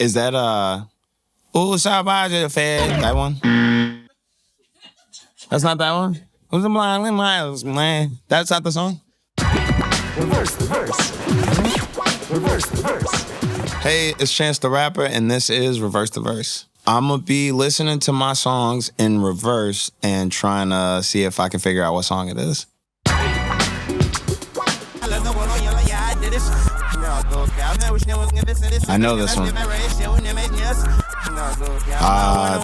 Is that Ooh, Sabaja Fed? That one? That's not that one? Who's the blind miles, man? That's not the song? Reverse the verse. Reverse the verse. Hey, it's Chance the Rapper, and this is Reverse the Verse. I'm gonna be listening to my songs in reverse and trying to see if I can figure out what song it is. I know this one.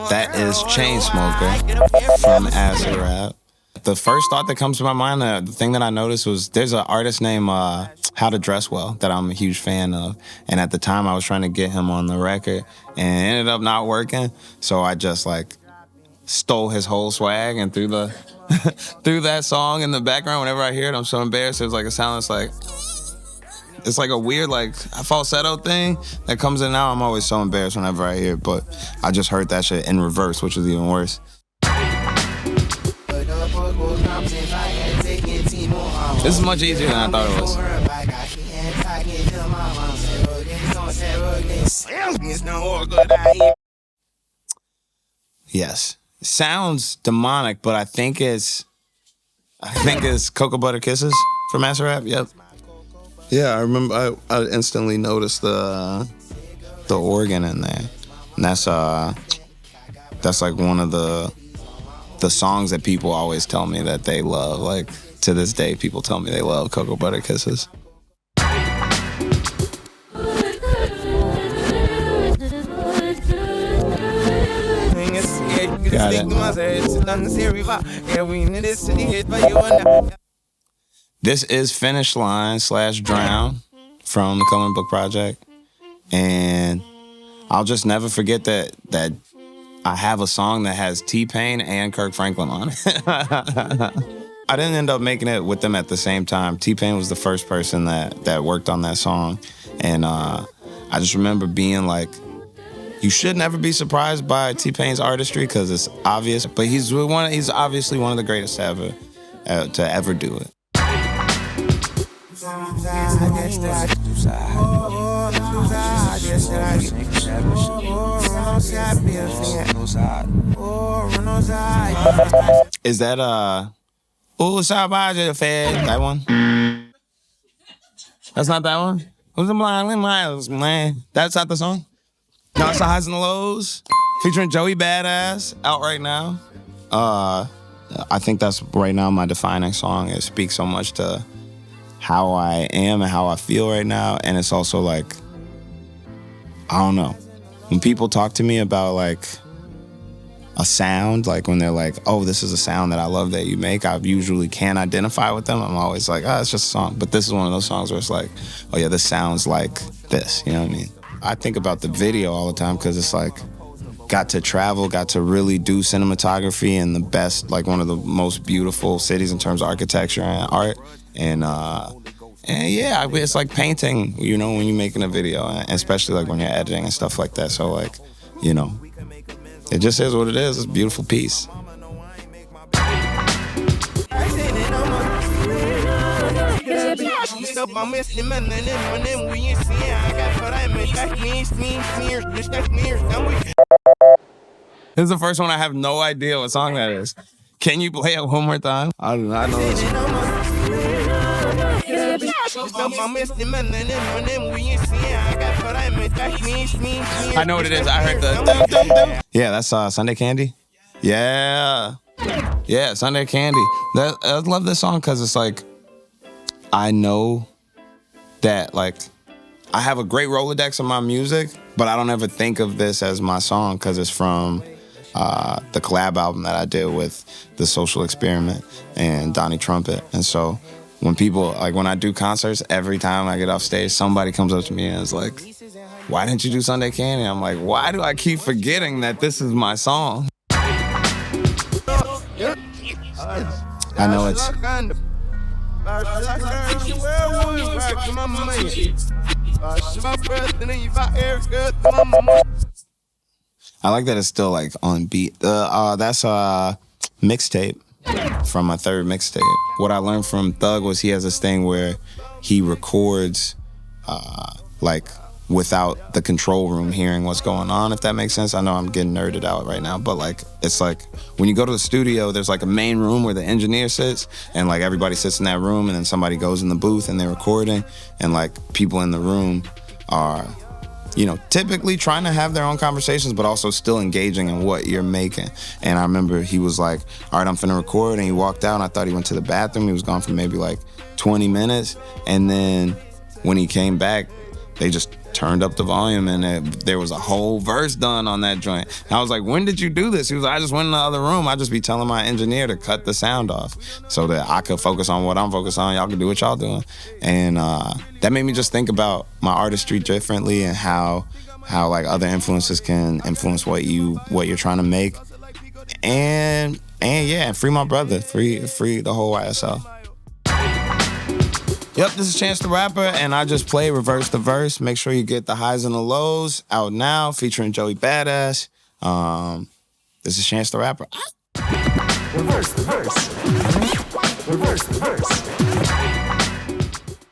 That is Chainsmoker from Acid Rap. The first thought that comes to my mind, the thing that I noticed was there's an artist named How to Dress Well that I'm a huge fan of. And at the time I was trying to get him on the record and it ended up not working. So I just like stole his whole swag and threw threw that song in the background. Whenever I hear it, I'm so embarrassed. There's like a sound that's like, it's like a weird like falsetto thing that comes in and out. I'm always so embarrassed whenever I hear it, but I just heard that shit in reverse, which was even worse. This is much easier than I thought it was. Yes. It sounds demonic, but I think it's Cocoa Butter Kisses from Acid Rap. Yep. Yeah, I remember I instantly noticed the organ in there. And that's like one of the songs that people always tell me that they love. Like to this day, people tell me they love Cocoa Butter Kisses. Got it. This is Finish Line / Drown from the Coloring Book Project. And I'll just never forget that I have a song that has T-Pain and Kirk Franklin on it. I didn't end up making it with them at the same time. T-Pain was the first person that worked on that song. And I just remember being like, you should never be surprised by T-Pain's artistry because it's obvious. But he's obviously one of the greatest to ever do it. Is that Ooh, Sabaja Fed? That one? That's not that one? Who's the blind miles, man? That's not the song? No, it's the Highs and the Lows featuring Joey Badass, out right now. I think that's right now my defining song. It speaks so much to how I am and how I feel right now. And it's also like, I don't know. When people talk to me about like a sound, like when they're like, oh, this is a sound that I love that you make, I usually can't identify with them. I'm always like, oh, it's just a song. But this is one of those songs where it's like, oh yeah, this sounds like this, you know what I mean? I think about the video all the time because it's like, got to travel, got to really do cinematography in the best, like one of the most beautiful cities in terms of architecture and art. And yeah, it's like painting, you know, when you're making a video, and especially like when you're editing and stuff like that. So like, you know, it just is what it is. It's a beautiful piece. This is the first one I have no idea what song that is. Can you play it one more time? I do not know this. I know what it is. I heard the... Yeah, that's Sunday Candy. Yeah, Sunday Candy. I love this song because it's like, I know that like I have a great Rolodex of my music, but I don't ever think of this as my song because it's from the collab album that I did with The Social Experiment and Donnie Trumpet. And so when people, like when I do concerts, every time I get off stage, somebody comes up to me and is like, why didn't you do Sunday Candy? I'm like, why do I keep forgetting that this is my song? I know it's... I like that it's still like on beat. That's a mixtape from my third mixtape. What I learned from Thug was he has this thing where he records like without the control room hearing what's going on, if that makes sense. I know I'm getting nerded out right now, but like, it's like when you go to the studio, there's like a main room where the engineer sits, and like everybody sits in that room, and then somebody goes in the booth and they're recording, and like people in the room are, you know, typically trying to have their own conversations, but also still engaging in what you're making. And I remember he was like, all right, I'm finna record, and he walked out, and I thought he went to the bathroom. He was gone for maybe like 20 minutes, and then when he came back, they just turned up the volume, and there was a whole verse done on that joint. And I was like, when did you do this? He was like, I just went in the other room. I just be telling my engineer to cut the sound off so that I could focus on what I'm focused on. Y'all can do what y'all doing. And that made me just think about my artistry differently, and how like other influences can influence what you're trying to make. And yeah, free my brother, free the whole YSL. Yep, this is Chance the Rapper, and I just play Reverse the Verse. Make sure you get the highs and the lows out now, featuring Joey Badass. This is Chance the Rapper. Reverse the verse. Reverse the verse.